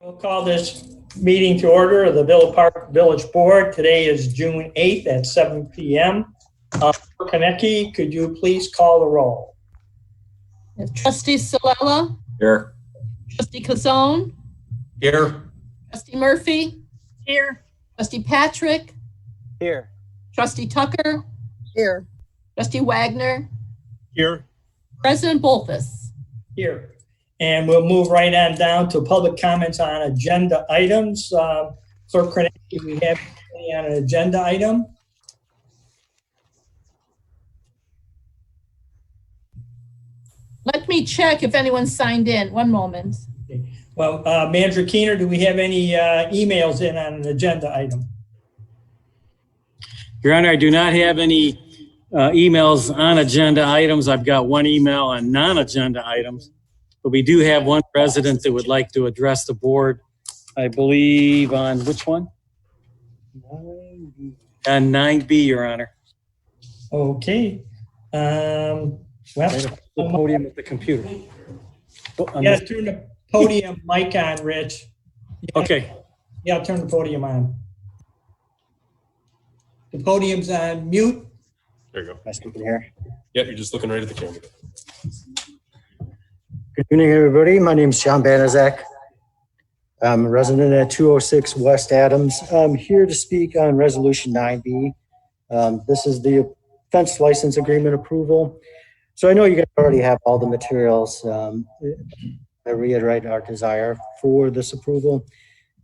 We'll call this meeting to order of the Villa Park Village Board. Today is June 8th at 7 p.m. Konecki, could you please call the roll? Trustee Salella? Here. Trustee Cazzone? Here. Trustee Murphy? Here. Trustee Patrick? Here. Trustee Tucker? Here. Trustee Wagner? Here. President Bolfus? Here. And we'll move right on down to public comments on agenda items. Clerk Konecki, do we have any on an agenda item? Let me check if anyone signed in. One moment. Okay. Well, Manager Keener, do we have any emails in on an agenda item? Your Honor, I do not have any emails on agenda items. I've got one email on non-agenda items, but we do have one resident that would like to address the board, I believe on which one? 9B. On 9B, Your Honor. Okay. Well, The podium at the computer. yeah, turn the podium mic on, Rich. Okay. Yeah, turn the podium on. The podium's on mute. There you go. Am I speaking here? Yeah, you're just looking right at the camera. Good evening, everybody. My name is John Banaszak. I'm a resident at 206 West Adams. I'm here to speak on Resolution 9B. This is the fence license agreement approval. So I know you guys already have all the materials. I reiterate our desire for this approval.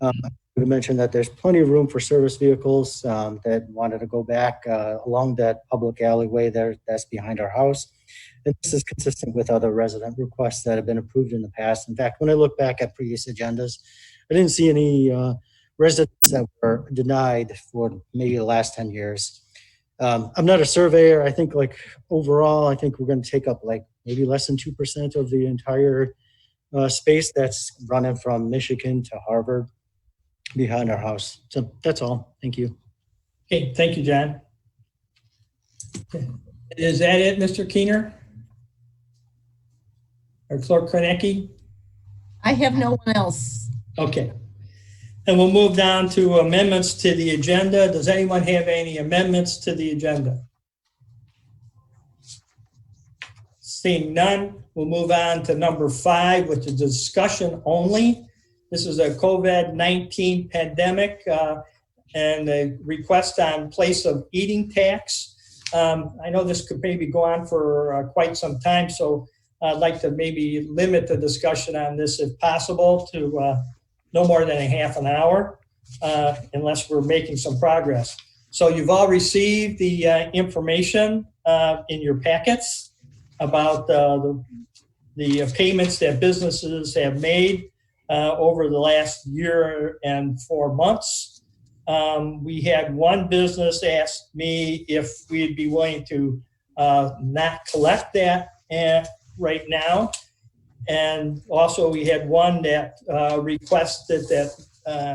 I would mention that there's plenty of room for service vehicles that wanted to go back along that public alleyway there that's behind our house. And this is consistent with other resident requests that have been approved in the past. In fact, when I look back at previous agendas, I didn't see any residents that were denied for maybe the last 10 years. I'm not a surveyor. I think like overall, I think we're going to take up like maybe less than 2% of the entire space that's running from Michigan to Harvard behind our house. So that's all. Thank you. Okay, thank you, John. Okay. Is that it, Mr. Keener? Or Clerk Konecki? I have no one else. Okay. And we'll move down to amendments to the agenda. Does anyone have any amendments to the agenda? Seeing none, we'll move on to number 5, which is discussion only. This is a COVID-19 pandemic and a request on place of eating tax. I know this could maybe go on for quite some time, so I'd like to maybe limit the discussion on this if possible to no more than a half an hour, unless we're making some progress. So you've all received the information in your packets about the payments that businesses have made over the last year and 4 months. We had one business ask me if we'd be willing to not collect that right now. And also we had one that requested that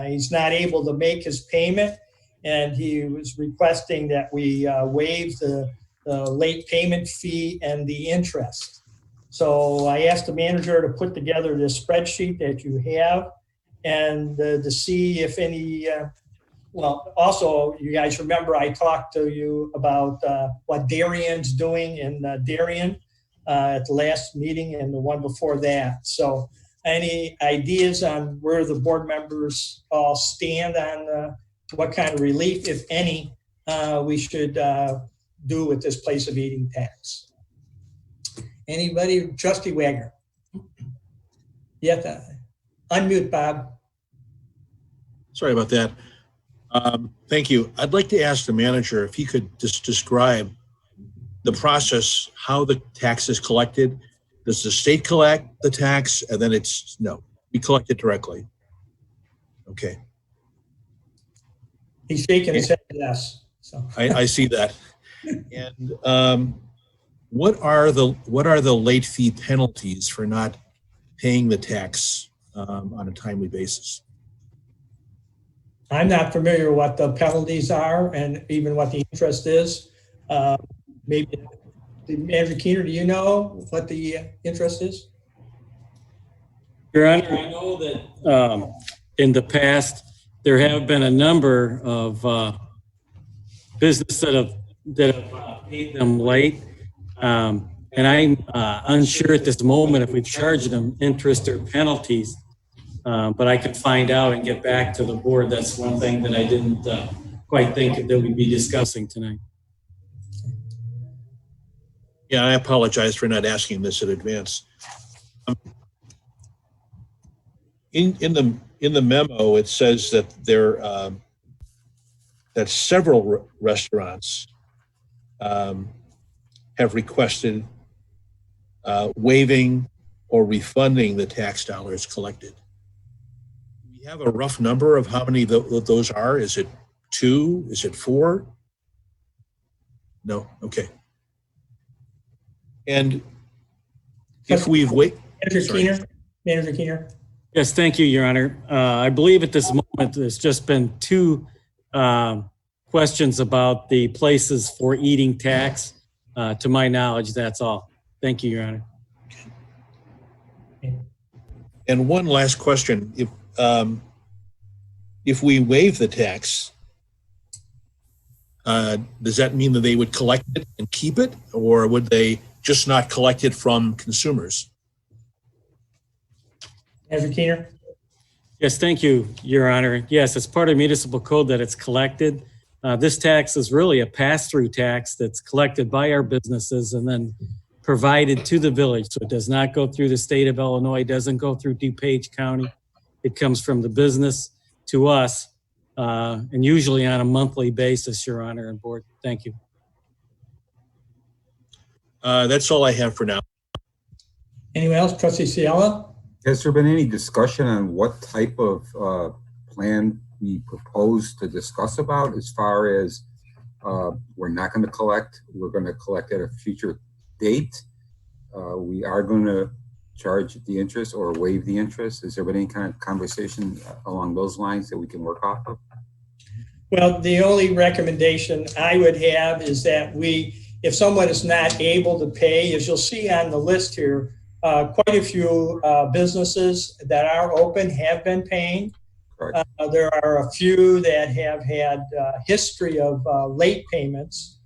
he's not able to make his payment, and he was requesting that we waive the late payment fee and the interest. So I asked the manager to put together this spreadsheet that you have and to see if any, well, also you guys remember I talked to you about what Darien's doing in Darien at the last meeting and the one before that. So any ideas on where the board members all stand on what kind of relief, if any, we should do with this place of eating tax? Anybody? Trustee Wagner. Yeah, unmute, Bob. Sorry about that. Thank you. I'd like to ask the manager if he could just describe the process, how the tax is collected. Does the state collect the tax and then we collect it directly? Okay. He's shaking his head yes. So. I see that. And what are the late fee penalties for not paying the tax on a timely basis? I'm not familiar what the penalties are and even what the interest is. Maybe Manager Keener, do you know what the interest is? Your Honor, I know that in the past. There have been a number of businesses that have paid them late. And I'm unsure at this moment if we've charged them interest or penalties. But I can find out and get back to the board. That's one thing that I didn't quite think that we'd be discussing tonight. Yeah, I apologize for not asking this in advance. In the memo, it says that that several restaurants have requested waiving or refunding the tax dollars collected. Do we have a rough number of how many those are? Is it 2? Is it 4? No. Okay. And if we've Manager Keener? Yes, thank you, Your Honor. I believe at this moment, there's just been 2 questions about the places for eating tax. To my knowledge, that's all. Thank you, Your Honor. And one last question. If we waive the tax, does that mean that they would collect it and keep it, or would they just not collect it from consumers? Manager Keener? Yes, thank you, Your Honor. Yes, it's part of municipal code that it's collected. This tax is really a pass-through tax that's collected by our businesses and then provided to the village. So it does not go through the state of Illinois, doesn't go through DuPage County. It comes from the business to us, and usually on a monthly basis, Your Honor and Board. Thank you. That's all I have for now. Anyone else? Trustee Ciela? Has there been any discussion on what type of plan we propose to discuss about as far as we're not going to collect, we're going to collect at a future date? We are going to charge the interest or waive the interest. Has there been any kind of conversation along those lines that we can work off of? Well, the only recommendation I would have is that if someone is not able to pay, as you'll see on the list here, quite a few businesses that are open have been paying. There are a few that have had history of late payments.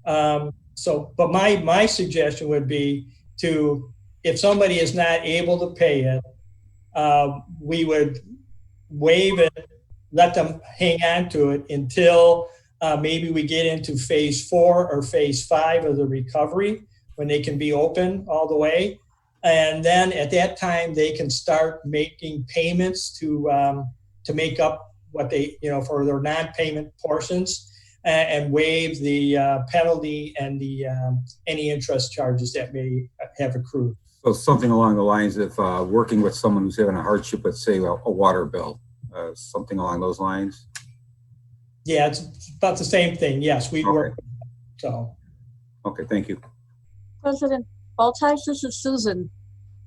But my suggestion would be if somebody is not able to pay it, we would waive it, let them hang on to it until maybe we get into phase 4 or phase 5 of the recovery, when they can be open all the way. And then at that time, they can start making payments to make up what they, for their non-payment portions, and waive the penalty and the any interest charges that may have accrued. So something along the lines of working with someone who's having a hardship, let's say a water bill, something along those lines? Yeah, it's about the same thing. Yes, we work. So. Okay, thank you. President Boltice, this is Susan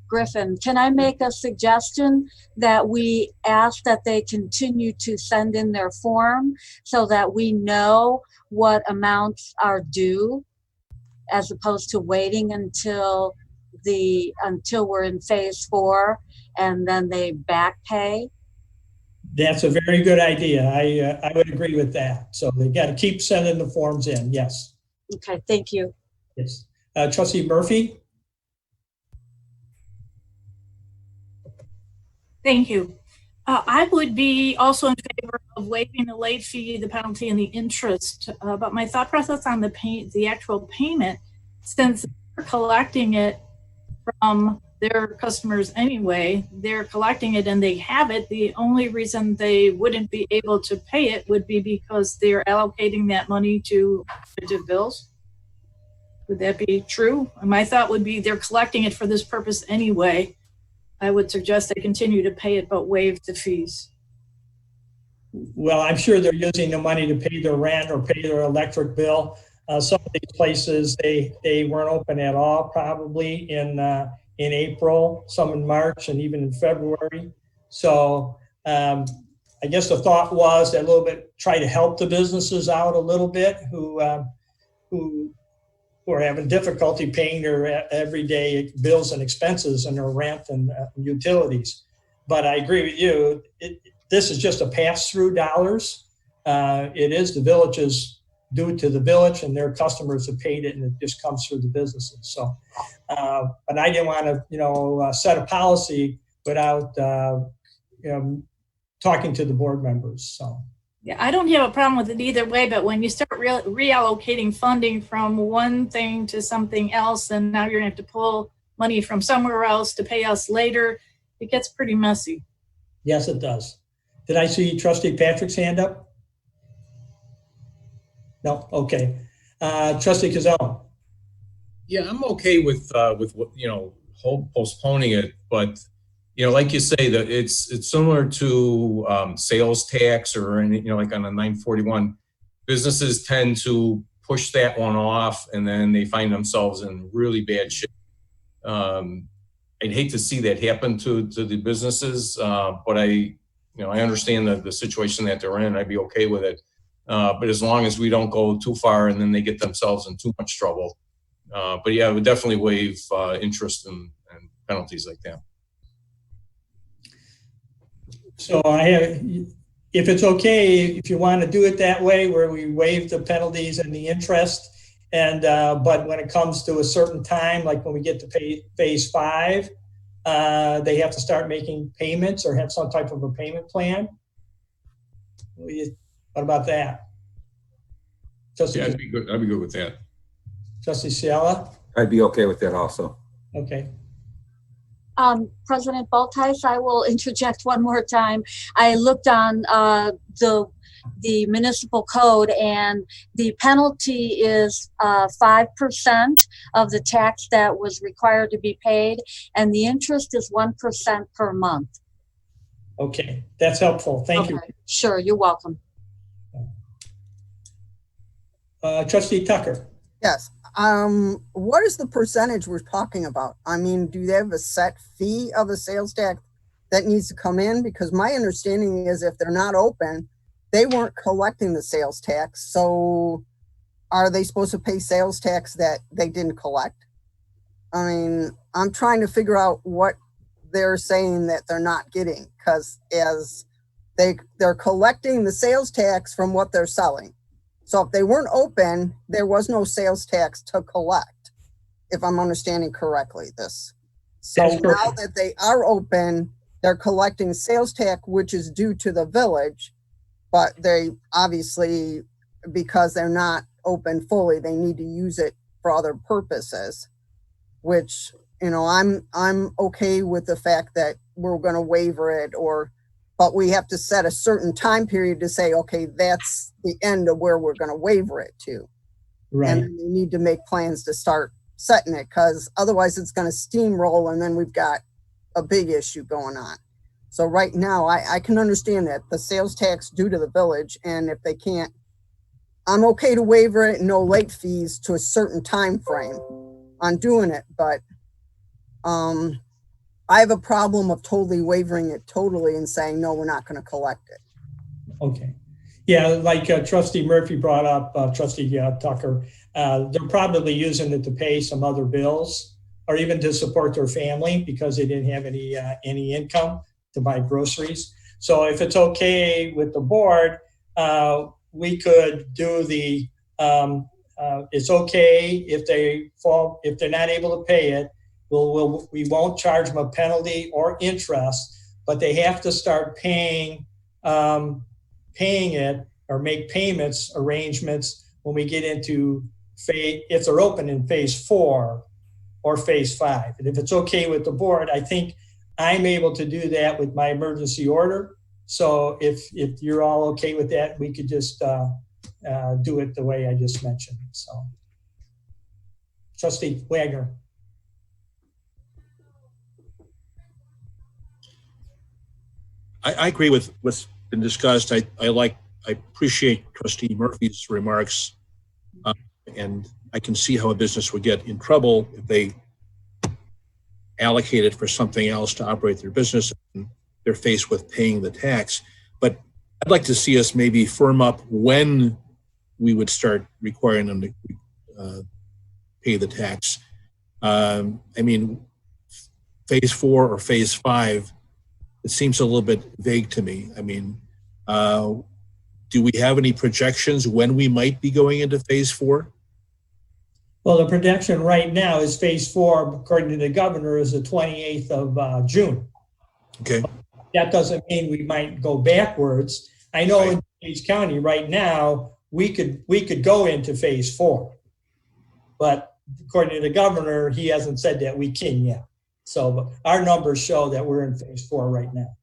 Griffin. Can I make a suggestion that we ask that they continue to send in their form so that we know what amounts are due, as opposed to waiting until we're in phase 4 and then they back pay? That's a very good idea. I would agree with that. So they got to keep sending the forms in. Yes. Okay, thank you. Yes. Trustee Murphy? Thank you. I would be also in favor of waiving the late fee, the penalty, and the interest. But my thought process on the actual payment, since they're collecting it from their customers anyway, they're collecting it and they have it. The only reason they wouldn't be able to pay it would be because they're allocating that money to bills. Would that be true? My thought would be they're collecting it for this purpose anyway. I would suggest they continue to pay it, but waive the fees. Well, I'm sure they're using the money to pay their rent or pay their electric bill. Some of these places, they weren't open at all, probably in April, some in March, and even in February. So I guess the thought was that a little bit, try to help the businesses out a little bit who are having difficulty paying their everyday bills and expenses and their rent and utilities. But I agree with you. this is just a pass-through dollars. It is the village's due to the village, and their customers have paid it, and it just comes through the businesses. So, but I didn't want to, set a policy without, talking to the board members. So, Yeah, I don't have a problem with it either way, but when you start reallocating funding from one thing to something else, and now you're gonna have to pull money from somewhere else to pay us later, it gets pretty messy. yes, it does. Did I see Trustee Patrick's hand up? No, okay. Trustee Kazell. Yeah, I'm okay with postponing it, but like you say, that it's similar to sales tax or like on a 941. Businesses tend to push that one off, and then they find themselves in really bad shape. I'd hate to see that happen to the businesses, but I understand the situation that they're in. I'd be okay with it. But as long as we don't go too far and then they get themselves in too much trouble. But yeah, I would definitely waive interest and penalties like that. So if it's okay, if you want to do it that way, where we waive the penalties and the interest, and but when it comes to a certain time, like when we get to phase 5, they have to start making payments or have some type of a payment plan. What about that? Trustee, Yeah, I'd be good with that. Trustee Ciala? I'd be okay with that also. Okay. President Baltais, I will interject one more time. I looked on the municipal code, and the penalty is 5% of the tax that was required to be paid, and the interest is 1% per month. Okay, that's helpful. Thank you. Sure, you're welcome. Trustee Tucker? Yes. What is the percentage we're talking about? I mean, do they have a set fee of the sales tax that needs to come in? Because my understanding is if they're not open, they weren't collecting the sales tax. So are they supposed to pay sales tax that they didn't collect? I mean, I'm trying to figure out what they're saying that they're not getting, because as they're collecting the sales tax from what they're selling. So if they weren't open, there was no sales tax to collect, if I'm understanding correctly this. So now that they are open, they're collecting sales tax, which is due to the village, but they obviously, because they're not open fully, they need to use it for other purposes, which, I'm okay with the fact that we're going to waiver it, but we have to set a certain time period to say, okay, that's the end of where we're going to waiver it to. Right. And we need to make plans to start setting it, because otherwise it's going to steamroll, and then we've got a big issue going on. So right now, I can understand that the sales tax due to the village, and if they can't, I'm okay to waiver it, no late fees to a certain time frame on doing it, but I have a problem of totally wavering it totally and saying, no, we're not going to collect it. Okay. Yeah, like Trustee Murphy brought up, Trustee Tucker, they're probably using it to pay some other bills or even to support their family because they didn't have any income to buy groceries. So if it's okay with the board, we could do it's okay if they're not able to pay it. We won't charge them a penalty or interest, but they have to start paying it or make payments arrangements when we get into if they're open in phase 4 or phase 5. And if it's okay with the board, I think I'm able to do that with my emergency order. So if you're all okay with that, we could just do it the way I just mentioned. So, Trustee Wagner. I agree with what's been discussed. I appreciate Trustee Murphy's remarks, and I can see how a business would get in trouble if they allocate it for something else to operate their business and they're faced with paying the tax. But I'd like to see us maybe firm up when we would start requiring them to pay the tax. I mean, phase 4 or phase 5, it seems a little bit vague to me. I mean, do we have any projections when we might be going into phase 4? Well, the projection right now is phase 4, according to the governor, is the 28th of June. Okay. That doesn't mean we might go backwards. I know in Page County right now, we could go into phase 4. But according to the governor, he hasn't said that we can yet. So our numbers show that we're in phase 4 right now.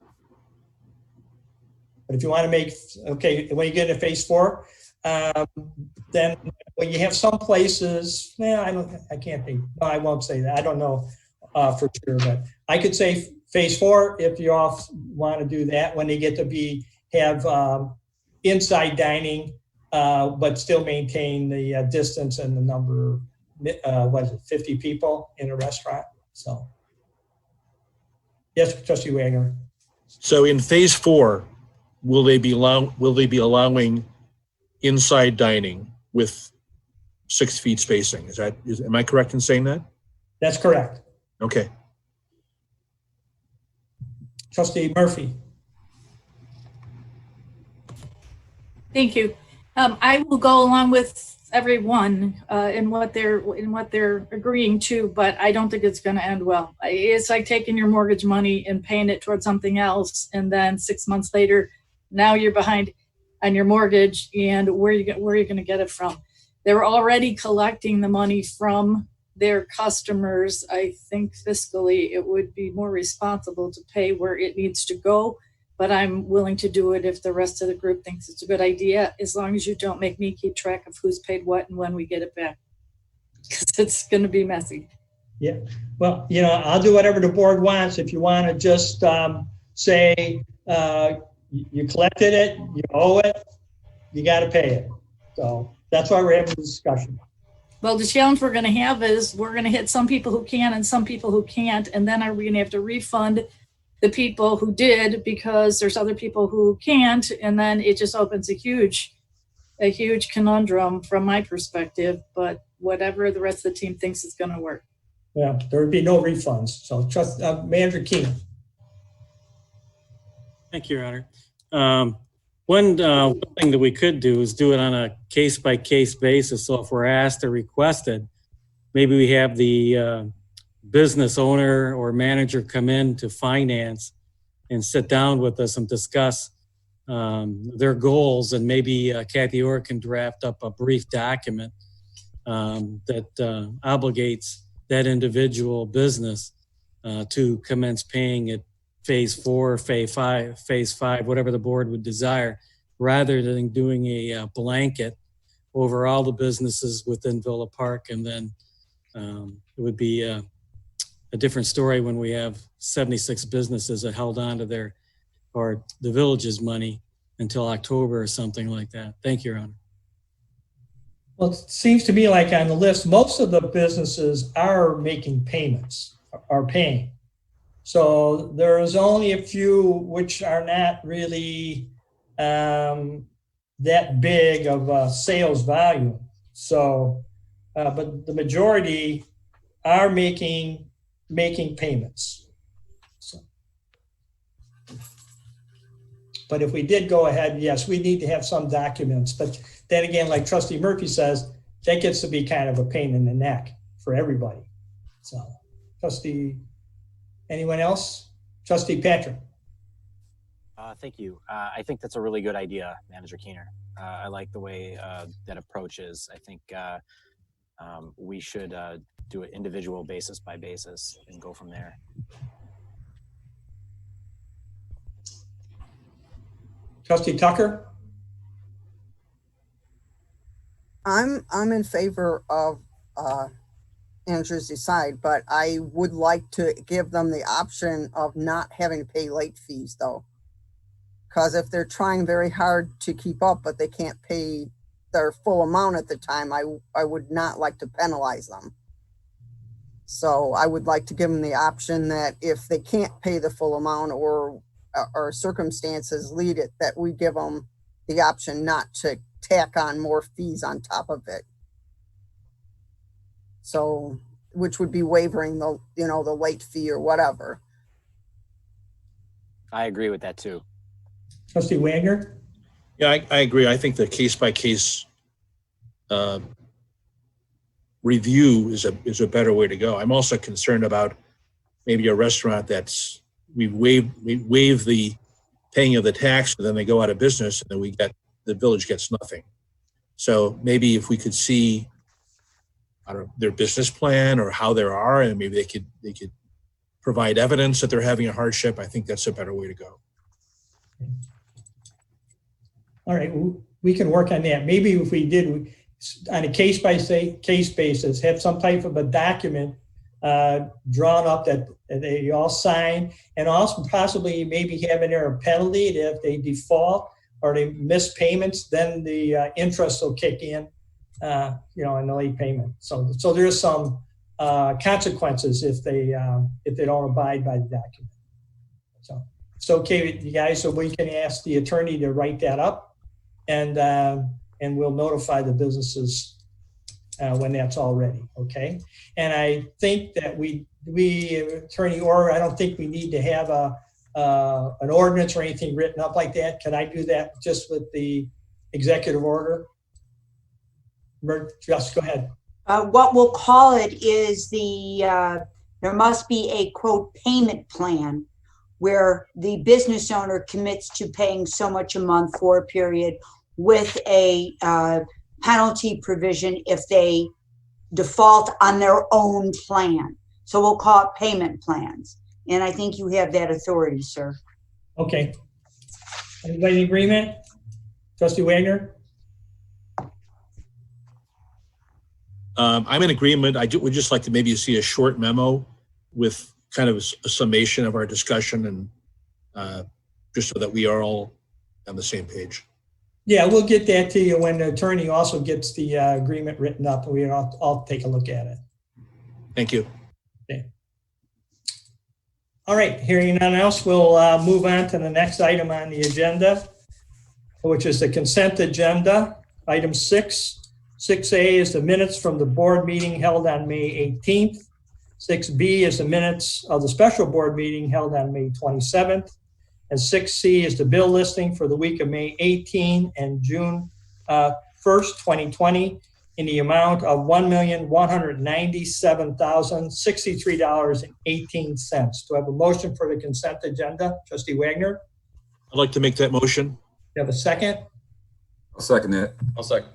But if you want to make, okay, when you get into phase 4, then when you have some places, I can't think, no, I won't say that. I don't know for sure, but I could say phase 4, if you all want to do that, when they get to have inside dining, but still maintain the distance and the number, 50 people in a restaurant. So, yes, Trustee Wagner. So in phase 4, will they be allowing inside dining with 6 feet spacing? Am I correct in saying that? That's correct. Okay. Trustee Murphy. Thank you. I will go along with everyone in what they're agreeing to, but I don't think it's going to end well. It's like taking your mortgage money and paying it towards something else, and then 6 months later, now you're behind on your mortgage, and where are you going to get it from? They're already collecting the money from their customers. I think fiscally it would be more responsible to pay where it needs to go, but I'm willing to do it if the rest of the group thinks it's a good idea, as long as you don't make me keep track of who's paid what and when we get it back, because it's going to be messy. Yeah, well, I'll do whatever the board wants. If you want to just say you collected it, you owe it, you got to pay it. So that's why we're having the discussion. Well, the challenge we're going to have is we're going to hit some people who can and some people who can't, and then are we going to have to refund the people who did because there's other people who can't, and then it just opens a huge conundrum from my perspective. But whatever the rest of the team thinks is going to work. Yeah, there would be no refunds. So Manager Keenan. Thank you, Your Honor. One thing that we could do is do it on a case-by-case basis. So if we're asked or requested, maybe we have the business owner or manager come in to finance and sit down with us and discuss their goals, and maybe Kathy Orr can draft up a brief document that obligates that individual business to commence paying it phase 4, phase 5, whatever the board would desire, rather than doing a blanket over all the businesses within Villa Park. And then it would be a different story when we have 76 businesses that held on to the village's money until October or something like that. Thank you, Your Honor. Well, it seems to me like on the list, most of the businesses are making payments, are paying. So there's only a few which are not really that big of a sales volume. So, but the majority are making payments. So, but if we did go ahead, yes, we need to have some documents. But then again, like Trustee Murphy says, that gets to be kind of a pain in the neck for everybody. So, anyone else? Trustee Patrick. Thank you. I think that's a really good idea, Manager Keener. I like the way that approach is. I think we should do it individual basis by basis and go from there. Trustee Tucker. I'm in favor of Andrews decide, but I would like to give them the option of not having to pay late fees though. Because if they're trying very hard to keep up, but they can't pay their full amount at the time, I would not like to penalize them. So I would like to give them the option that if they can't pay the full amount or circumstances lead it, that we give them the option not to tack on more fees on top of it. So, which would be waiving the late fee or whatever. I agree with that too. Trustee Wagner? Yeah, I agree. I think the case-by-case review is a better way to go. I'm also concerned about maybe a restaurant that's, we waive the paying of the tax, and then they go out of business, and then the village gets nothing. So maybe if we could see, I don't know, their business plan or how they are, and maybe they could provide evidence that they're having a hardship. I think that's a better way to go. All right, we can work on that. Maybe if we did, on a case basis, have some type of a document drawn up that they all sign, and also possibly maybe have in there a penalty that if they default or they miss payments, then the interest will kick in, in the late payment. So there's some consequences if they don't abide by the document. So it's okay with you guys, so we can ask the attorney to write that up, and we'll notify the businesses when that's all ready, okay? And I think that we Attorney Orr, I don't think we need to have an ordinance or anything written up like that. Can I do that just with the executive order? Just go ahead. What we'll call it is there must be a quote payment plan where the business owner commits to paying so much a month for a period with a penalty provision if they default on their own plan. So we'll call it payment plans. And I think you have that authority, sir. Okay. Everybody in agreement? Trustee Wagner? I'm in agreement. Would just like to maybe see a short memo with kind of a summation of our discussion, and just so that we are all on the same page. Yeah, we'll get that to you when the attorney also gets the agreement written up, and we'll all take a look at it. Thank you. Okay. All right, hearing none else, we'll move on to the next item on the agenda, which is the consent agenda. Item 6. 6A is the minutes from the board meeting held on May 18th. 6B is the minutes of the special board meeting held on May 27th. And 6C is the bill listing for the week of May 18 and June 1st, 2020, in the amount of $1,197,063.18. Do I have a motion for the consent agenda? Trustee Wagner? I'd like to make that motion. Do you have a second? I'll second that. I'll second.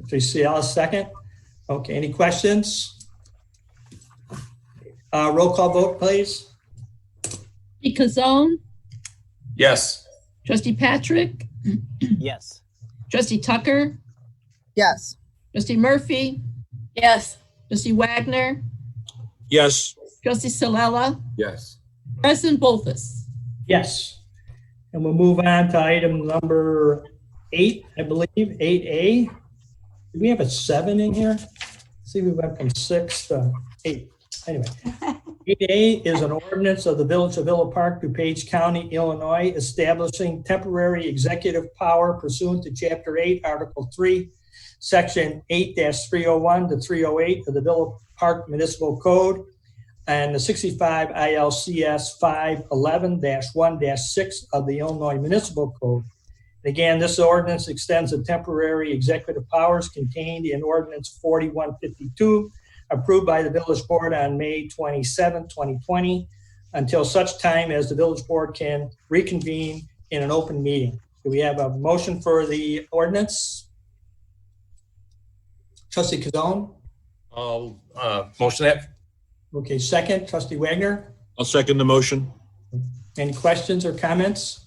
Trustee Ellis, second. Okay, any questions? Roll call vote, please. Trustee Kazone, Yes. Trustee Patrick, Yes. Trustee Tucker, Yes. Trustee Murphy, Yes. Trustee Wagner, Yes. Trustee Salella, Yes. President Bolfus. Yes. And we'll move on to item number 8, I believe, 8A. Do we have a 7 in here? See, we went from 6 to 8. Anyway, 8A is an ordinance of the Village of Villa Park, DuPage County, Illinois, establishing temporary executive power pursuant to Chapter 8, Article 3, Section 8-301 to 308 of the Villa Park Municipal Code, and the 65 ILCS 511-1-6 of the Illinois Municipal Code. Again, this ordinance extends the temporary executive powers contained in Ordinance 4152, approved by the Village Board on May 27, 2020, until such time as the Village Board can reconvene in an open meeting. Do we have a motion for the ordinance? Trustee Kazone? I'll motion that. Okay, second. Trustee Wagner? I'll second the motion. Any questions or comments?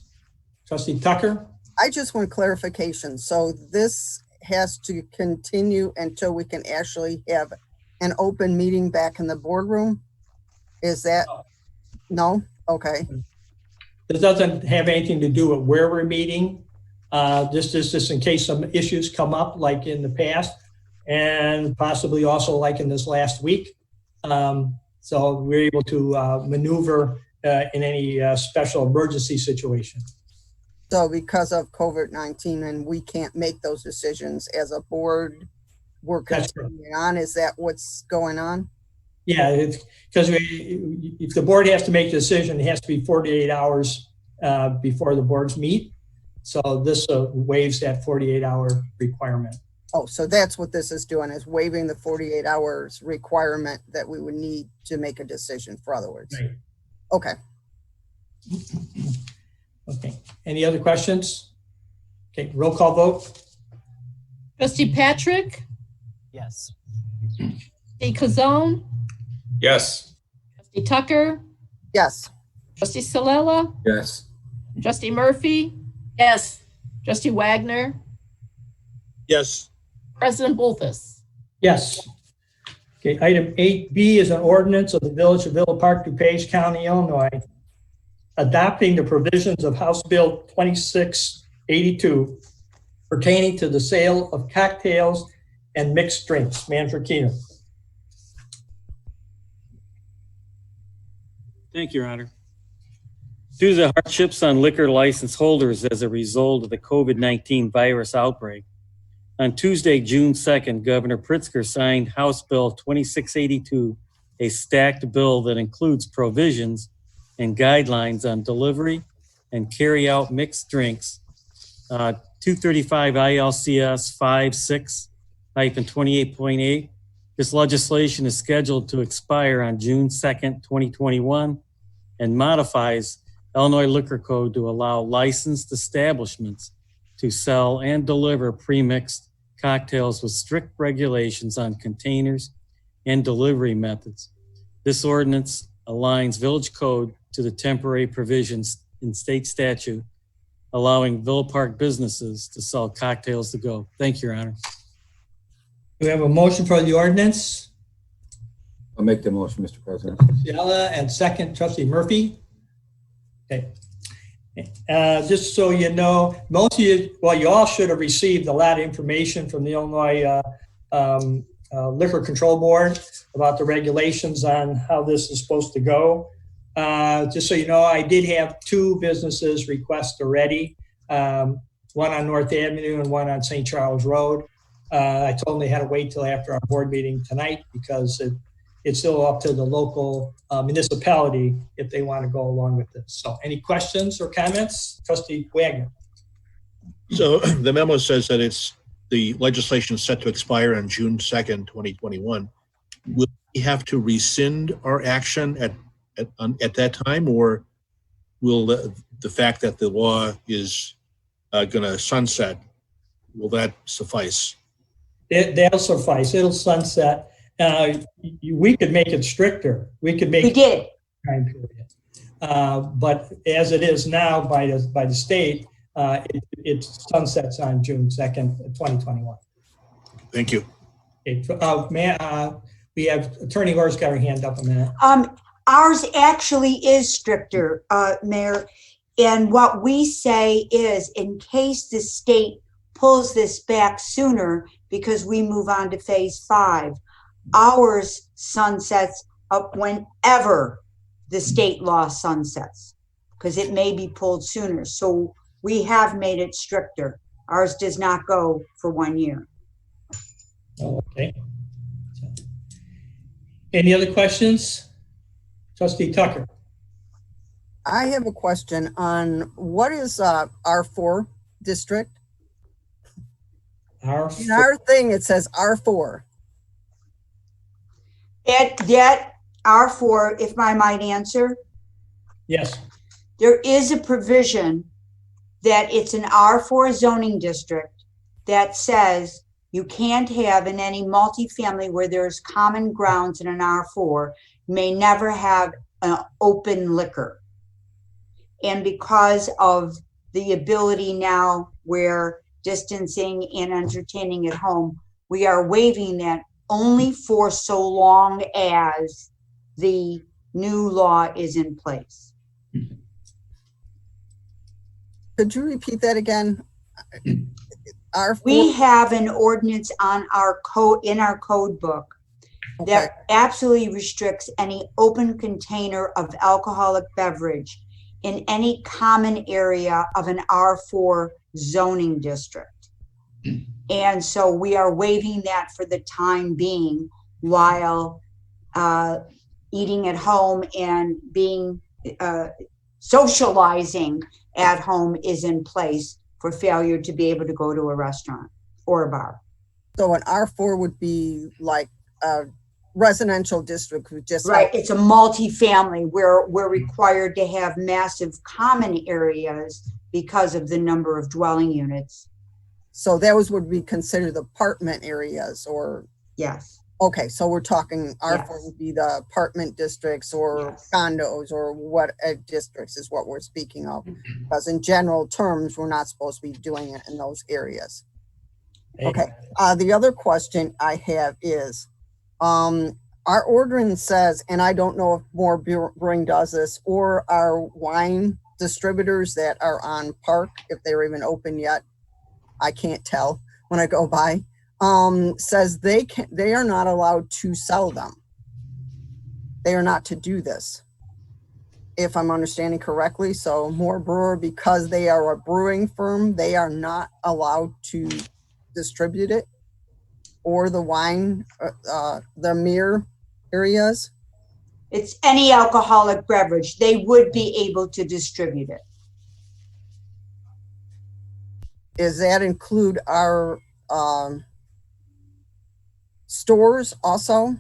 Trustee Tucker? I just want clarification. So this has to continue until we can actually have an open meeting back in the boardroom? Is that, no? Okay. This doesn't have anything to do with where we're meeting. This is just in case some issues come up like in the past, and possibly also like in this last week. So we're able to maneuver in any special emergency situation. So because of COVID-19 and we can't make those decisions as a board, we're continuing on. Is that what's going on? Yeah, because if the board has to make a decision, it has to be 48 hours before the boards meet. So this waives that 48-hour requirement. Oh, so that's what this is doing, is waiving the 48 hours requirement that we would need to make a decision, for other words. Right. Okay. Okay. Any other questions? Okay, roll call vote. Trustee Patrick, Yes. trustee Kazone, Yes. trustee Tucker, Yes. trustee Salella, Yes. trustee Murphy, Yes. trustee Wagner, Yes. President Bolthus. Yes. Okay, item 8B is an ordinance of the Village of Villa Park, DuPage County, Illinois, adopting the provisions of House Bill 2682 pertaining to the sale of cocktails and mixed drinks. Manager Keener. Thank you, Your Honor. Due to the hardships on liquor license holders as a result of the COVID-19 virus outbreak, on Tuesday, June 2nd, Governor Pritzker signed House Bill 2682, a stacked bill that includes provisions and guidelines on delivery and carry out mixed drinks, 235 ILCS 56-28.8. This legislation is scheduled to expire on June 2nd, 2021, and modifies Illinois Liquor Code to allow licensed establishments to sell and deliver pre-mixed cocktails with strict regulations on containers and delivery methods. This ordinance aligns village code to the temporary provisions in state statute, allowing Villa Park businesses to sell cocktails to go. Thank you, Your Honor. Do we have a motion for the ordinance? I'll make the motion, Mr. President. Ciela, and second, trustee Murphy. Okay. Just so you know, most of you, well, you all should have received a lot of information from the Illinois Liquor Control Board about the regulations on how this is supposed to go. Just so you know, I did have 2 businesses request already, one on North Avenue and one on St. Charles Road. I told them they had to wait till after our board meeting tonight because it's still up to the local municipality if they want to go along with this. So any questions or comments? Trustee Wagner. So the memo says that the legislation is set to expire on June 2nd, 2021. Will we have to rescind our action at that time, or will the fact that the law is going to sunset, will that suffice? That'll suffice. It'll sunset. We could make it stricter. We could make We did. time period. But as it is now by the state, it sunsets on June 2nd, 2021. Thank you. Okay, we have Attorney Laura's got her hand up a minute. Ours actually is stricter, Mayor. And what we say is, in case the state pulls this back sooner because we move on to phase 5, ours sunsets up whenever the state law sunsets, because it may be pulled sooner. So we have made it stricter. Ours does not go for 1 year. Oh, okay. Any other questions? Trustee Tucker. I have a question on what is R4 district? In our thing, it says R4. That R4, if I might answer, Yes. there is a provision that it's an R4 zoning district that says you can't have in any multifamily where there's common grounds in an R4, you may never have an open liquor. And because of the ability now where distancing and entertaining at home, we are waiving that only for so long as the new law is in place. Could you repeat that again? R4? We have an ordinance on our code, in our code book, that absolutely restricts any open container of alcoholic beverage in any common area of an R4 zoning district. And so we are waiving that for the time being while eating at home and being socializing at home is in place for failure to be able to go to a restaurant or a bar. So an R4 would be like a residential district with just. Right, it's a multifamily where we're required to have massive common areas because of the number of dwelling units. So those would be considered apartment areas or, Yes, okay, so we're talking R4 Yes. would be the apartment districts or Yes. condos or what districts is what we're speaking of. Because in general terms, we're not supposed to be doing it in those areas. Okay, the other question I have is, our ordinance says, and I don't know if Moore Brewing does this, or our wine distributors that are on Park, if they're even open yet, I can't tell when I go by, says they are not allowed to sell them. They are not to do this, if I'm understanding correctly. So Moore Brewer, because they are a brewing firm, they are not allowed to distribute it, or the wine, the mirror areas. it's any alcoholic beverage. They would be able to distribute it. Does that include our stores also?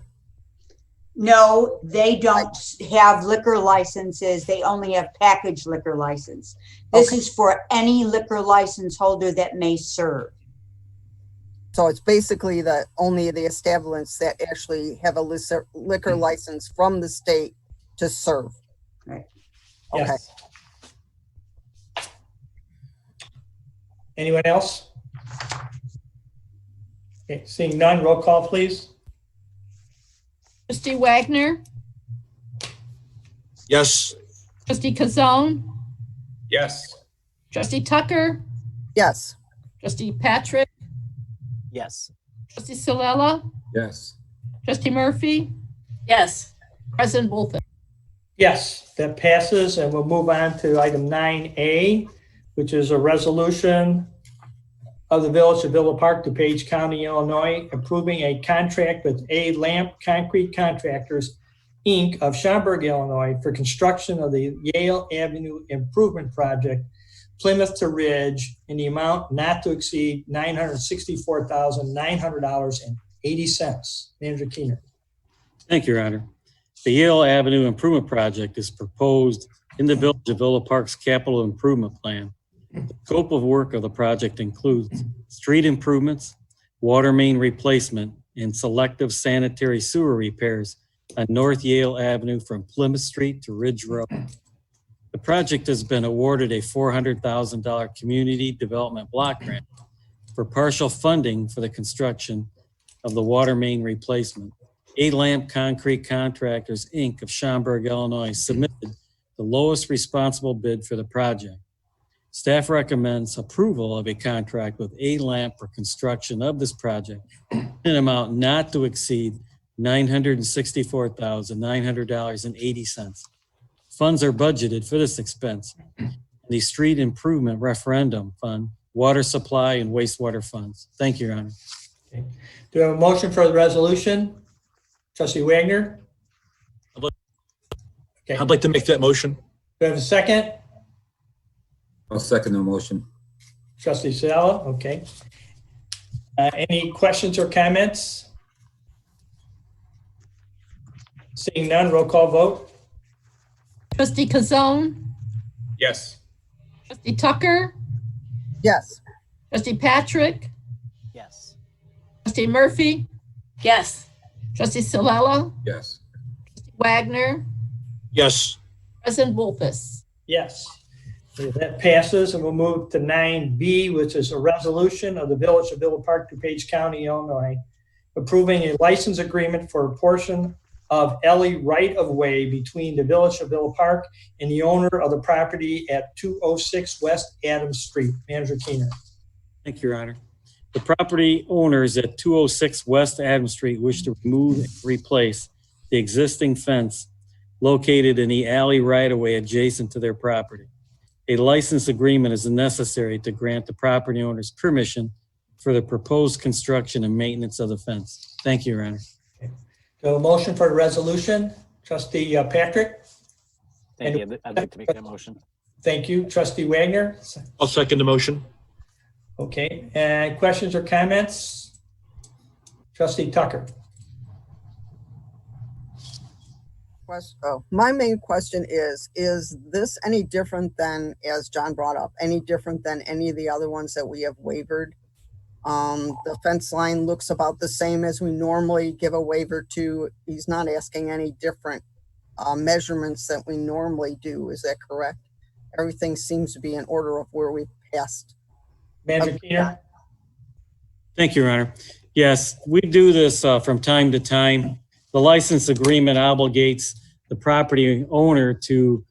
No, they don't have liquor licenses. They only have packaged liquor license. This Okay. is for any liquor license holder that may serve. So it's basically only the establishments that actually have a liquor license from the state to serve. Right. Okay. Yes. Anyone else? Okay, seeing none, roll call, please. Trustee Wagner, Yes. trustee Kazone, Yes. trustee Tucker, Yes. trustee Patrick, Yes. trustee Solella, Yes. trustee Murphy, Yes. President Bolton. Yes, that passes, and we'll move on to item 9A, which is a resolution of the Village of Villa Park, DuPage County, Illinois, approving a contract with A Lamp Concrete Contractors, Inc. of Schaumburg, Illinois, for construction of the Yale Avenue Improvement Project, Plymouth to Ridge, in the amount not to exceed $964,900.80. Manager Keener. Thank you, Your Honor. The Yale Avenue Improvement Project is proposed in the Village of Villa Park's capital improvement plan. The scope of work of the project includes street improvements, water main replacement, and selective sanitary sewer repairs on North Yale Avenue from Plymouth Street to Ridge Road. The project has been awarded a $400,000 Community Development Block Grant for partial funding for the construction of the water main replacement. A Lamp Concrete Contractors, Inc. of Schaumburg, Illinois, submitted the lowest responsible bid for the project. Staff recommends approval of a contract with A Lamp for construction of this project in an amount not to exceed $964,900.80. Funds are budgeted for this expense. The Street Improvement Referendum Fund, Water Supply and Wastewater Funds. Thank you, Your Honor. Do we have a motion for the resolution? Trustee Wagner? Okay. I'd like to make that motion. Do we have a second? I'll second the motion. Trustee Sella, okay. Any questions or comments? Seeing none, roll call vote. Trustee Kazone, Yes. trustee Tucker, Yes. trustee Patrick, Yes. trustee Murphy, Yes. trustee Solella, Yes. Wagner, Yes. President Bolton. Yes. That passes, and we'll move to 9B, which is a resolution of the Village of Villa Park, DuPage County, Illinois, approving a license agreement for a portion of Ellie right-of-way between the Village of Villa Park and the owner of the property at 206 West Adams Street. Manager Keener. Thank you, Your Honor. The property owners at 206 West Adams Street wish to remove and replace the existing fence located in the alley right-of-way adjacent to their property. A license agreement is necessary to grant the property owners permission for the proposed construction and maintenance of the fence. Thank you, Your Honor. So a motion for the resolution. Trustee Patrick? Thank you. I'd like to make that motion. Thank you. Trustee Wagner? I'll second the motion. Okay, and questions or comments? Trustee Tucker? My main question is this any different than, as John brought up, any different than any of the other ones that we have wavered? The fence line looks about the same as we normally give a waiver to. He's not asking any different measurements that we normally do. Is that correct? Everything seems to be in order of where we passed. Manager Keener? Thank you, Your Honor. Yes, we do this from time to time. The license agreement obligates the property owner to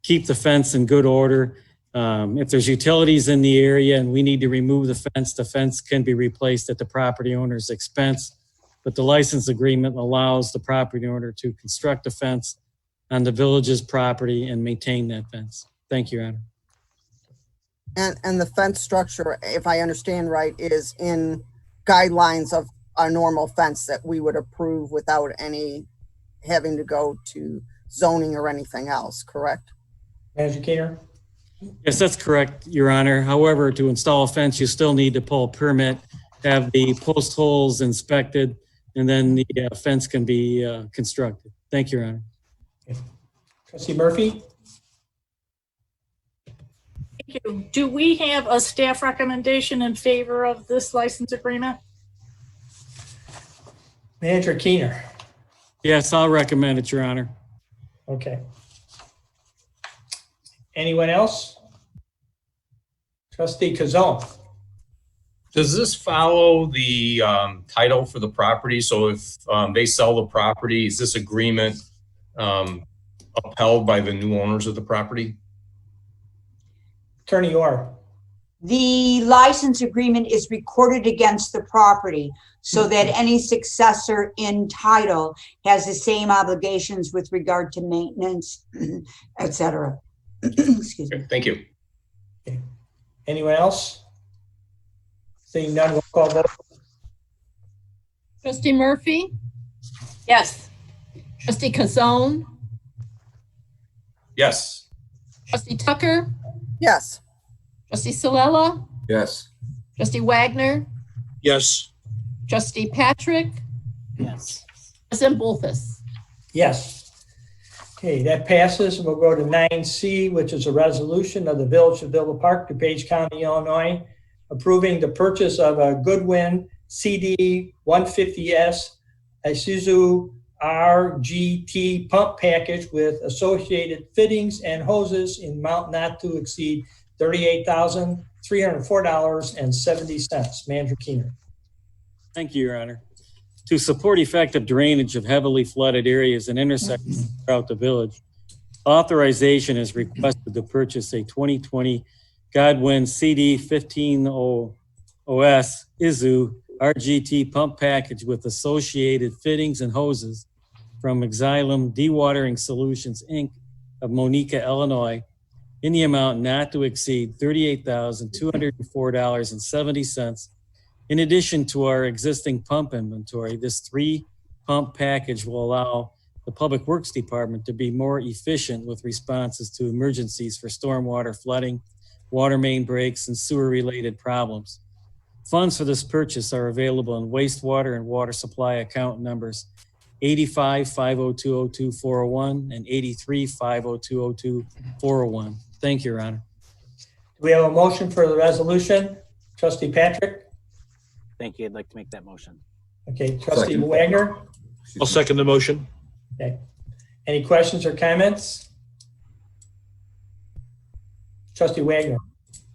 keep the fence in good order. If there's utilities in the area and we need to remove the fence can be replaced at the property owner's expense. But the license agreement allows the property owner to construct a fence on the village's property and maintain that fence. Thank you, Your Honor. And the fence structure, if I understand right, is in guidelines of a normal fence that we would approve without any having to go to zoning or anything else, correct? Manager Keener? Yes, that's correct, Your Honor. However, to install a fence, you still need to pull a permit, have the post holes inspected, and then the fence can be constructed. Thank you, Your Honor. Trustee Murphy? Thank you. Do we have a staff recommendation in favor of this license agreement? Manager Keener? Yes, I'll recommend it, Your Honor. Okay. Anyone else? Trustee Kazone? Does this follow the title for the property? So if they sell the property, is this agreement upheld by the new owners of the property? Attorney Orr? The license agreement is recorded against the property so that any successor in title has the same obligations with regard to maintenance, et cetera. Excuse me. Thank you. Okay. Anyone else? Seeing none, we'll call vote. Trustee Murphy, Yes. trustee Kazone, Yes. trustee Tucker, Yes. trustee Solella, Yes. trustee Wagner, Yes. trustee Patrick, Yes. President Bolfus. Yes. Okay, that passes. We'll go to 9C, which is a resolution of the Village of Villa Park, DuPage County, Illinois, approving the purchase of a Goodwin CD 150S Isuzu RGT pump package with associated fittings and hoses in amount not to exceed $38,304.70. Manager Keener. Thank you, Your Honor. To support effective drainage of heavily flooded areas and intersections throughout the village, authorization is requested to purchase a 2020 Godwin CD 15OS Izu RGT pump package with associated fittings and hoses from Xylem Dewatering Solutions, Inc. of Monica, Illinois, in the amount not to exceed $38,204.70. In addition to our existing pump inventory, this 3-pump package will allow the Public Works Department to be more efficient with responses to emergencies for stormwater flooding, water main breaks, and sewer-related problems. Funds for this purchase are available in wastewater and water supply account numbers 85-502-02-401 and 83-502-02-401. Thank you, Your Honor. Do we have a motion for the resolution? Trustee Patrick? Thank you. I'd like to make that motion. Okay, Trustee Second. Wagner? I'll second the motion. Okay. Any questions or comments? Trustee Wagner?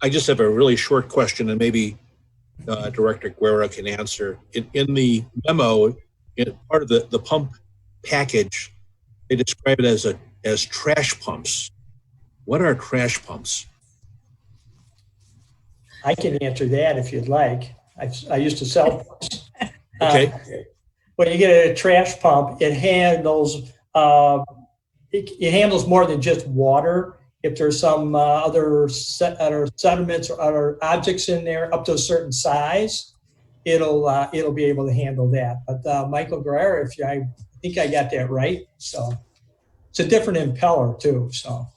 I just have a really short question, and maybe Director Guerra can answer. In the memo, in part of the pump package, they describe it as trash pumps. What are trash pumps? I can answer that if you'd like. I used to sell pumps. Okay. When you get a trash pump, it handles it handles more than just water. If there's some other sediments or other objects in there up to a certain size, it'll be able to handle that. But Michael Guerrero, I think I got that right. So it's a different impeller too, so.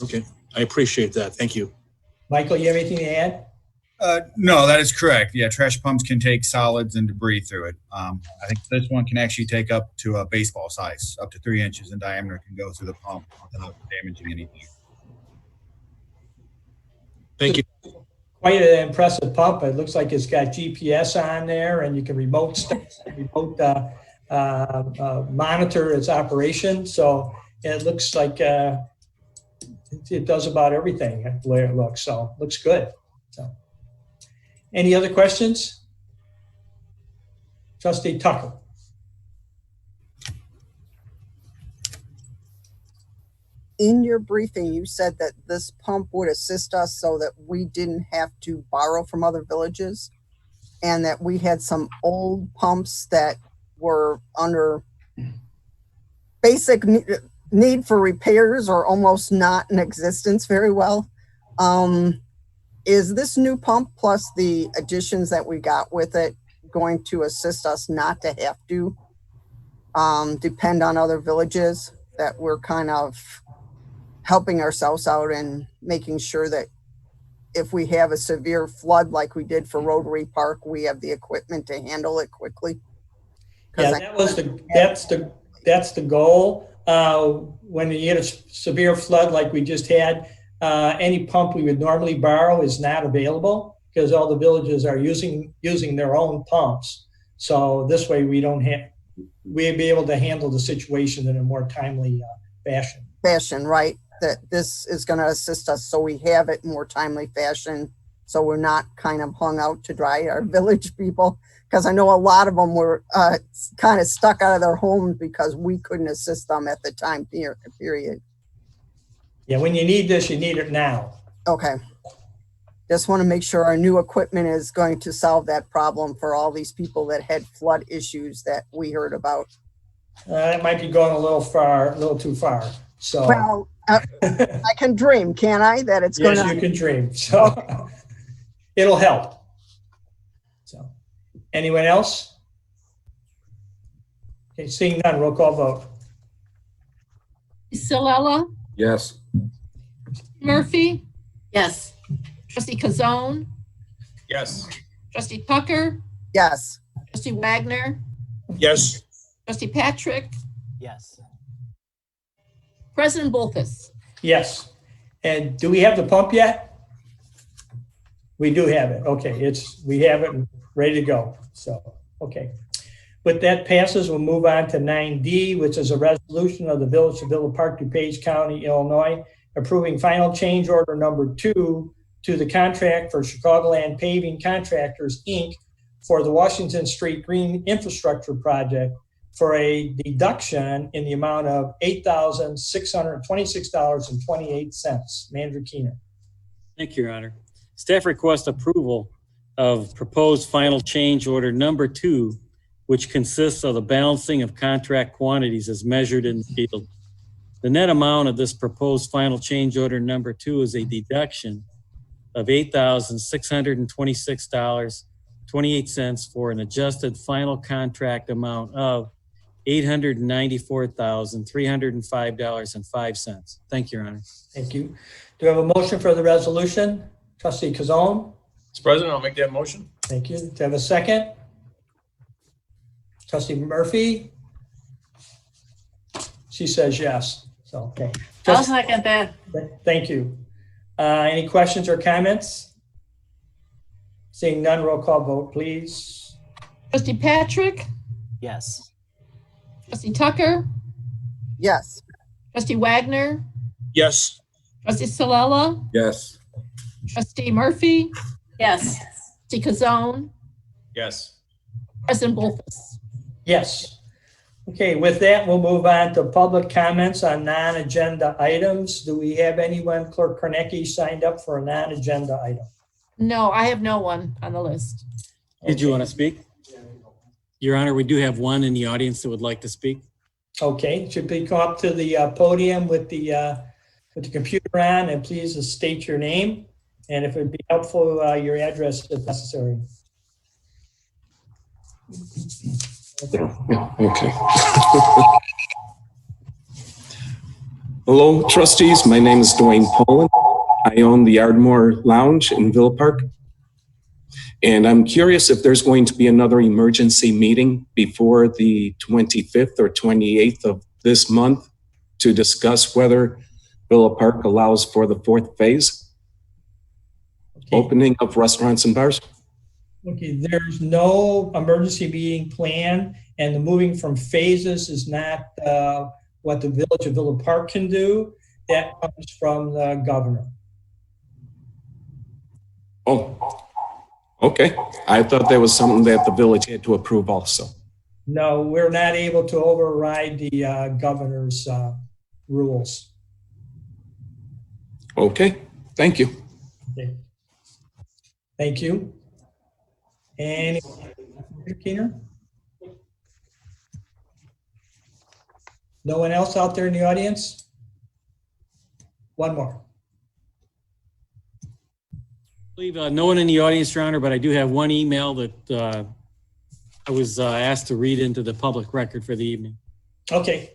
Okay, I appreciate that. Thank you. Michael, you have anything to add? No, that is correct. Yeah, trash pumps can take solids and debris through it. I think this one can actually take up to a baseball size, up to 3 inches in diameter, can go through the pump without damaging anything. Thank you. Quite an impressive pump. It looks like it's got GPS on there, and you can remote monitor its operation. So it looks like it does about everything the way it looks. So looks good. So, any other questions? Trustee Tucker. In your briefing, you said that this pump would assist us so that we didn't have to borrow from other villages, and that we had some old pumps that were under basic need for repairs or almost not in existence very well. Is this new pump plus the additions that we got with it going to assist us not to have to depend on other villages, that we're kind of helping ourselves out and making sure that if we have a severe flood like we did for Rotary Park, we have the equipment to handle it quickly? Yeah, that's the goal. When you get a severe flood like we just had, any pump we would normally borrow is not available because all the villages are using their own pumps. So this way we'll be able to handle the situation in a more timely fashion. Right? That this is going to assist us so we have it in more timely fashion, so we're not kind of hung out to dry, our village people, because I know a lot of them were kind of stuck out of their homes because we couldn't assist them at the time period. Yeah, when you need this, you need it now. Okay. Just want to make sure our new equipment is going to solve that problem for all these people that had flood issues that we heard about. It might be going a little too far. So. Well, I can dream, can't I? That it's going to. Yes, you can dream. So it'll help. So, anyone else? Okay, seeing none, roll call vote. Solella, Yes. Murphy, Yes. trustee Kazone, Yes. trustee Tucker, Yes. trustee Wagner, Yes. trustee Patrick, Yes. President Bolfus. Yes. And do we have the pump yet? We do have it. Okay, we have it ready to go. So, okay. With that passes, we'll move on to 9D, which is a resolution of the Village of Villa Park, DuPage County, Illinois, approving final change order number 2 to the contract for Chicagoland Paving Contractors, Inc. for the Washington Street Green Infrastructure Project for a deduction in the amount of $8,626.28. Manager Keener. Thank you, Your Honor. Staff requests approval of proposed final change order number 2, which consists of the balancing of contract quantities as measured in the field. The net amount of this proposed final change order number 2 is a deduction of $8,626.28 for an adjusted final contract amount of $894,305.05. Thank you, Your Honor. Thank you. Do we have a motion for the resolution? Trustee Kazone? Mr. President, I'll make that motion. Thank you. Do you have a second? Trustee Murphy? She says yes. So, okay. I'll second that. Thank you. Any questions or comments? Seeing none, roll call vote, please. Trustee Patrick, Yes. trustee Tucker, Yes. trustee Wagner, Yes. trustee Solella, Yes. trustee Murphy, Yes. trustee Kazone, Yes. President Bolfus. Yes. Okay, with that, we'll move on to public comments on non-agenda items. Do we have anyone, Clerk Kornecki, signed up for a non-agenda item? No, I have no one on the list. Did you want to speak? Your Honor, we do have one in the audience that would like to speak. Okay, should we come up to the podium with the computer on, and please state your name, and if it'd be helpful, your address if necessary. Okay. Hello, trustees. My name is Dwayne Poland. I own the Ardmore Lounge in Villa Park. And I'm curious if there's going to be another emergency meeting before the 25th or 28th of this month to discuss whether Villa Park allows for the fourth phase opening of restaurants and bars. Okay, there's no emergency meeting planned, and the moving from phases is not what the Village of Villa Park can do. That comes from the governor. Oh, okay. I thought that was something that the village had to approve also. No, we're not able to override the governor's rules. Okay, thank you. Okay. Thank you. And Keener? No one else out there in the audience? One more. I believe no one in the audience, Your Honor, but I do have one email that I was asked to read into the public record for the evening. Okay.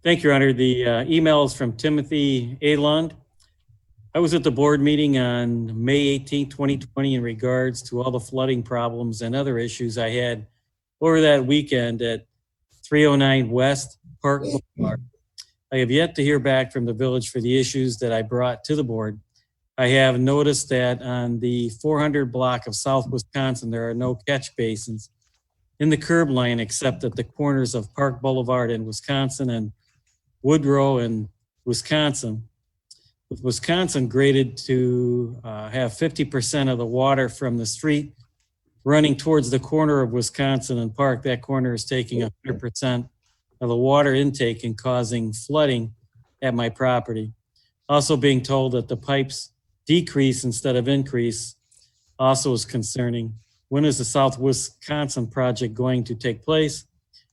Thank you, Your Honor. The email is from Timothy A. Lund. I was at the board meeting on May 18, 2020 in regards to all the flooding problems and other issues I had over that weekend at 309 West Park Boulevard. I have yet to hear back from the village for the issues that I brought to the board. I have noticed that on the 400 block of South Wisconsin, there are no catch basins in the curb line except at the corners of Park Boulevard in Wisconsin and Woodrow in Wisconsin. With Wisconsin graded to have 50% of the water from the street running towards the corner of Wisconsin and Park, that corner is taking 100% of the water intake and causing flooding at my property. Also being told that the pipes decrease instead of increase also is concerning. When is the South Wisconsin project going to take place?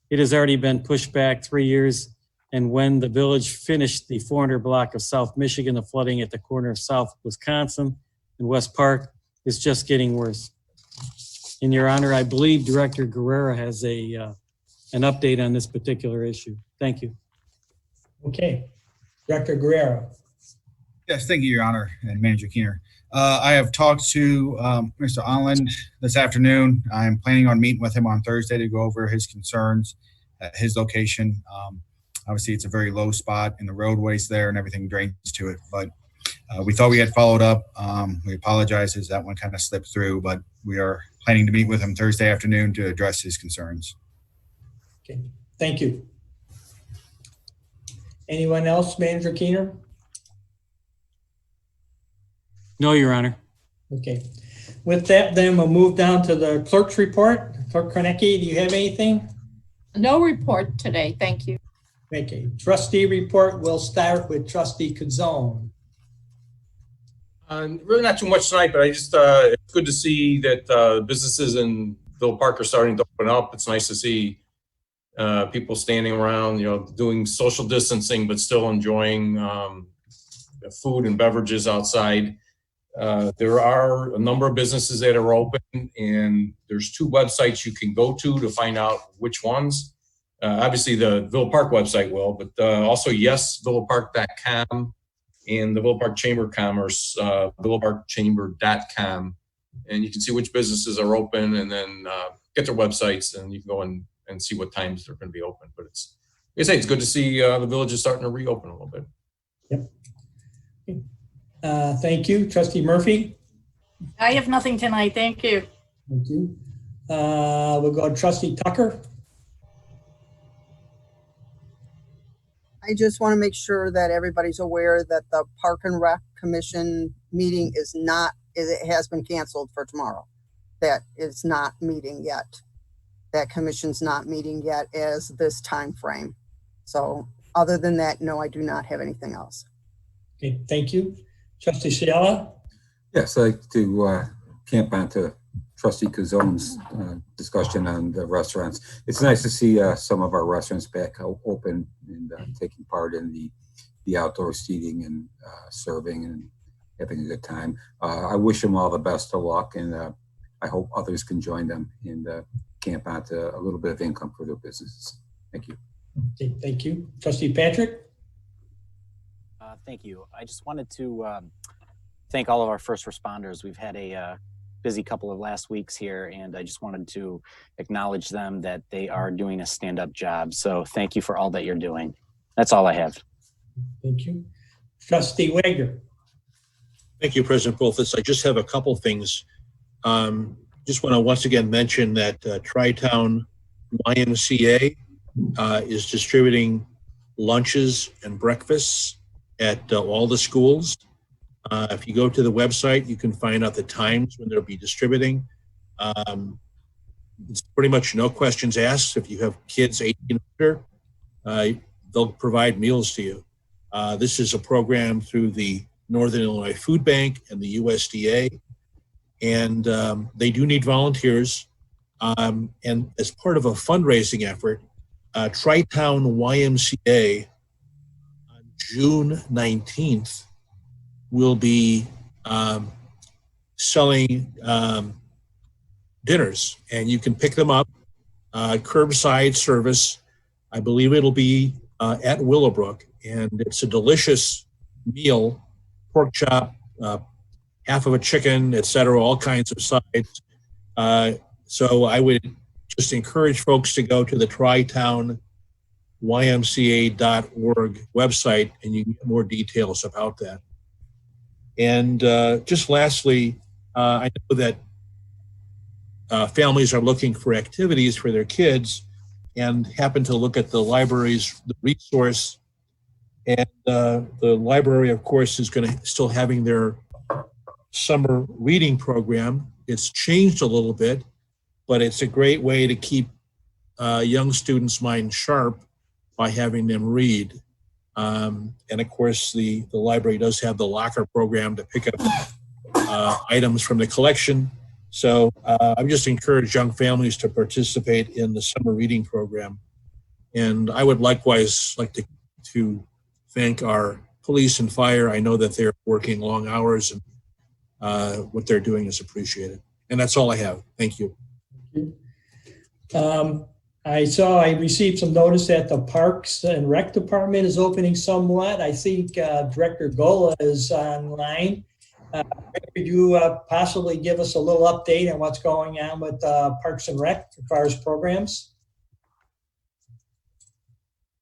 It has already been pushed back 3 years. And when the village finished the 400 block of South Michigan, the flooding at the corner of South Wisconsin and West Park is just getting worse. In Your Honor, I believe Director Guerrera has an update on this particular issue. Thank you. Okay. Director Guerrera. Yes, thank you, Your Honor, and Manager Keener. I have talked to Mr. Onland this afternoon. I'm planning on meeting with him on Thursday to go over his concerns at his location. Obviously, it's a very low spot in the roadways there and everything drains to it. But we thought we had followed up. We apologize as that one kind of slipped through, but we are planning to meet with him Thursday afternoon to address his concerns. Okay, thank you. Anyone else, Manager Keener? No, Your Honor. Okay. With that, then we'll move down to the clerk's report. Clerk Kornecki, do you have anything? No report today, thank you. Okay. Trustee report, we'll start with Trustee Kazone. Really not too much tonight, but I just, it's good to see that businesses in Villa Park are starting to open up. It's nice to see people standing around, doing social distancing, but still enjoying food and beverages outside. There are a number of businesses that are open, and there's 2 websites you can go to find out which ones. Obviously, the Villa Park website will, but also yesvillapark.com and the Villa Park Chamber of Commerce, villaparkchamber.com. And you can see which businesses are open and then get their websites, and you can go and see what times they're going to be open. But it's, like I say, it's good to see the village is starting to reopen a little bit. Yep. Thank you. Trustee Murphy? I have nothing tonight. Thank you. Thank you. We'll go to Trustee Tucker. I just want to make sure that everybody's aware that the Park and Rec Commission meeting it has been canceled for tomorrow. That it's not meeting yet. That commission's not meeting yet as this time frame. So other than that, no, I do not have anything else. Okay, thank you. Trustee Ciala? Yes, I'd like to camp onto Trustee Kazone's discussion on the restaurants. It's nice to see some of our restaurants back open and taking part in the outdoor seating and serving and having a good time. I wish them all the best of luck, and I hope others can join them and camp onto a little bit of income for their businesses. Thank you. Okay, thank you. Trustee Patrick? Thank you. I just wanted to thank all of our first responders. We've had a busy couple of last weeks here, and I just wanted to acknowledge them that they are doing a stand-up job. So thank you for all that you're doing. That's all I have. Thank you. Trustee Wagner? Thank you, President Polfus. I just have a couple things. Just want to once again mention that Tri-Town YMCA is distributing lunches and breakfasts at all the schools. If you go to the website, you can find out the times when they'll be distributing. It's pretty much no questions asked. If you have kids 18 and under, they'll provide meals to you. This is a program through the Northern Illinois Food Bank and the USDA, and they do need volunteers. And as part of a fundraising effort, Tri-Town YMCA on June 19th will be selling dinners, and you can pick them up, curbside service. I believe it'll be at Willowbrook, and it's a delicious meal, pork chop, half of a chicken, etc., all kinds of sides. So I would just encourage folks to go to the TriTownYMCA.org website, and you can get more details about that. And just lastly, I know that families are looking for activities for their kids and happen to look at the library's resource. And the library, of course, is going to still having their summer reading program. It's changed a little bit, but it's a great way to keep young students' minds sharp by having them read. And of course, the library does have the locker program to pick up items from the collection. So I just encourage young families to participate in the summer reading program. And I would likewise like to thank our police and fire. I know that they're working long hours, and what they're doing is appreciated. And that's all I have. Thank you. I received some notice that the Parks and Rec Department is opening somewhat. I think Director Gola is online. Could you possibly give us a little update on what's going on with Parks and Rec as far as programs?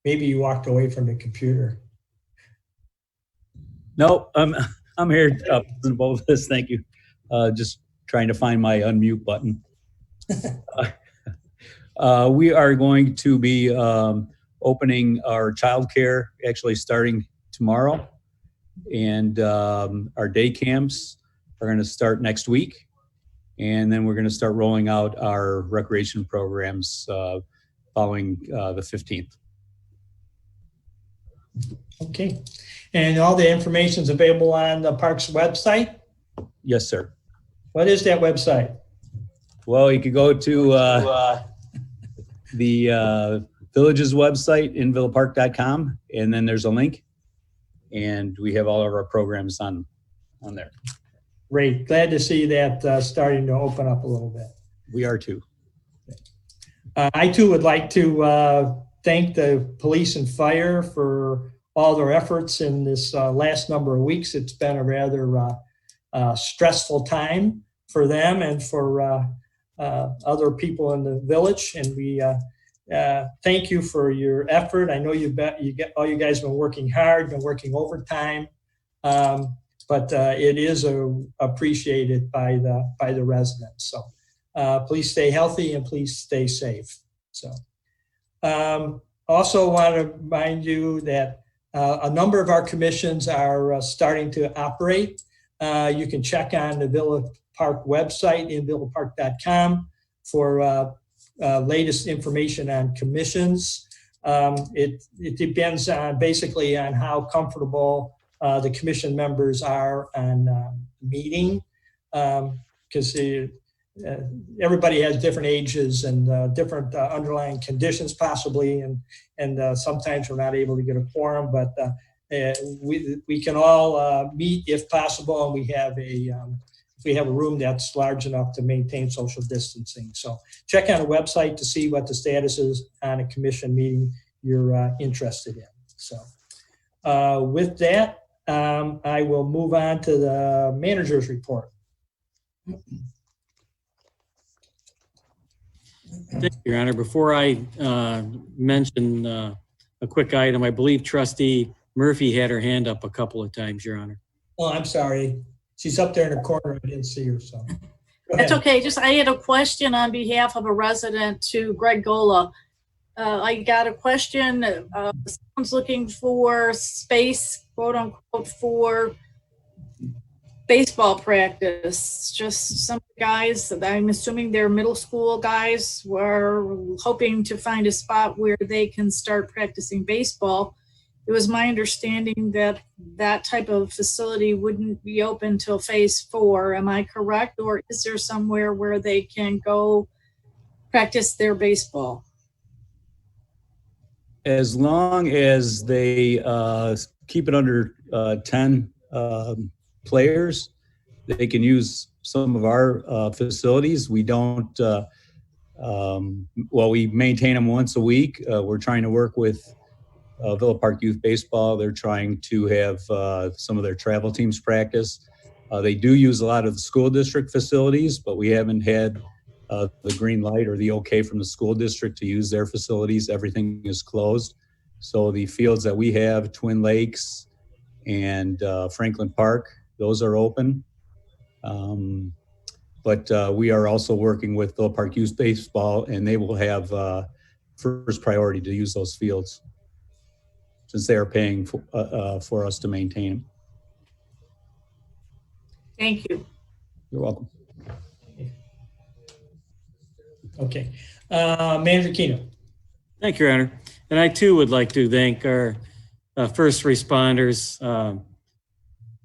Maybe you walked away from the computer. No, I'm here in both of this. Thank you. Just trying to find my unmute button. We are going to be opening our childcare actually starting tomorrow, and our day camps are going to start next week, and then we're going to start rolling out our recreation programs following the 15th. Okay, and all the information is available on the Parks website? Yes, sir. What is that website? Well, you could go to the Village's website, invillapark.com, and then there's a link, and we have all of our programs on there. Great. Glad to see that starting to open up a little bit. We are too. I too would like to thank the police and fire for all their efforts in this last number of weeks. It's been a rather stressful time for them and for other people in the village. And we thank you for your effort. I know all you guys have been working hard, been working overtime, but it is appreciated by the residents. So please stay healthy and please stay safe. So also want to remind you that a number of our commissions are starting to operate. You can check on the Villa Park website, invillapark.com, for latest information on commissions. It depends on basically on how comfortable the commission members are on meeting, because everybody has different ages and different underlying conditions possibly, and sometimes we're not able to get a quorum, but we can all meet if possible, and we have a room that's large enough to maintain social distancing. So check on the website to see what the status is on a commission meeting you're interested in. So with that, I will move on to the manager's report. Thank you, Your Honor. Before I mention a quick item, I believe Trustee Murphy had her hand up a couple of times, Your Honor. Oh, I'm sorry. She's up there in the corner. I didn't see her, so. Go That's ahead. okay. Just I had a question on behalf of a resident to Greg Gola. I got a question. Someone's looking for space, quote unquote, for baseball practice. Just some guys, I'm assuming they're middle school guys, were hoping to find a spot where they can start practicing baseball. It was my understanding that that type of facility wouldn't be open till phase 4. Am I correct? Or is there somewhere where they can go practice their baseball? As long as they keep it under 10 players, they can use some of our facilities. We don't, we maintain them once a week. We're trying to work with Villa Park Youth Baseball. They're trying to have some of their travel teams practice. They do use a lot of the school district facilities, but we haven't had the green light or the okay from the school district to use their facilities. Everything is closed. So the fields that we have, Twin Lakes and Franklin Park, those are open. But we are also working with Villa Park Youth Baseball, and they will have first priority to use those fields since they are paying for us to maintain them. Thank you. You're welcome. Okay. Manager Keno. Thank you, Your Honor. And I too would like to thank our first responders.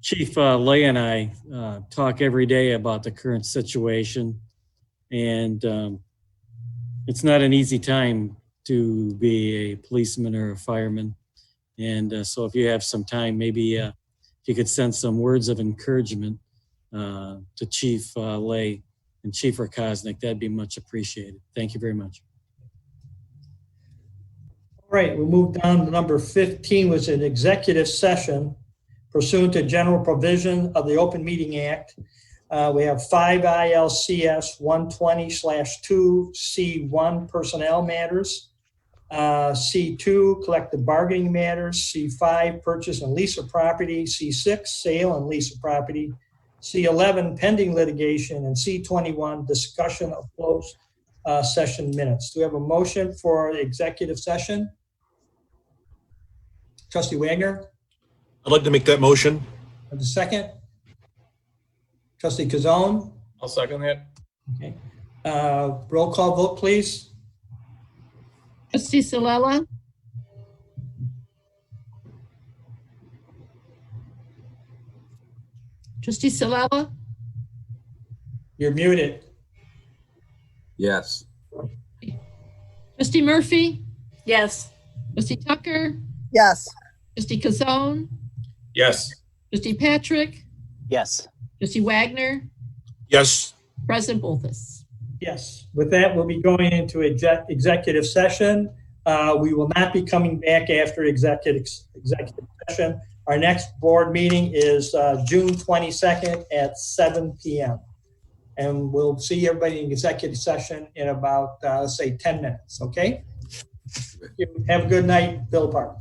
Chief Lay and I talk every day about the current situation, and it's not an easy time to be a policeman or a fireman. And so if you have some time, maybe if you could send some words of encouragement to Chief Lay and Chief Rakosnik, that'd be much appreciated. Thank you very much. All right, we'll move down to number 15, which is an executive session pursuant to general provision of the Open Meeting Act. We have 5 ILCS 120/2C1 personnel matters, C2 collective bargaining matters, C5 purchase and lease of property, C6 sale and lease of property, C11 pending litigation, and C21 discussion of closed session minutes. Do we have a motion for the executive session? Trustee Wagner? I'd like to make that motion. And the second? Trustee Kazone? I'll second that. Okay. Roll call vote, please. Trustee Salela? Trustee Salela? You're muted. Yes. Trustee Murphy? Yes. Trustee Tucker? Yes. Trustee Kazone? Yes. Trustee Patrick? Yes. Trustee Wagner? Yes. President Bolthus? Yes. With that, we'll be going into executive session. We will not be coming back after executive session. Our next board meeting is June 22nd at 7 p.m. And we'll see everybody in executive session in about, let's say, 10 minutes, okay? Have a good night, Villa Park.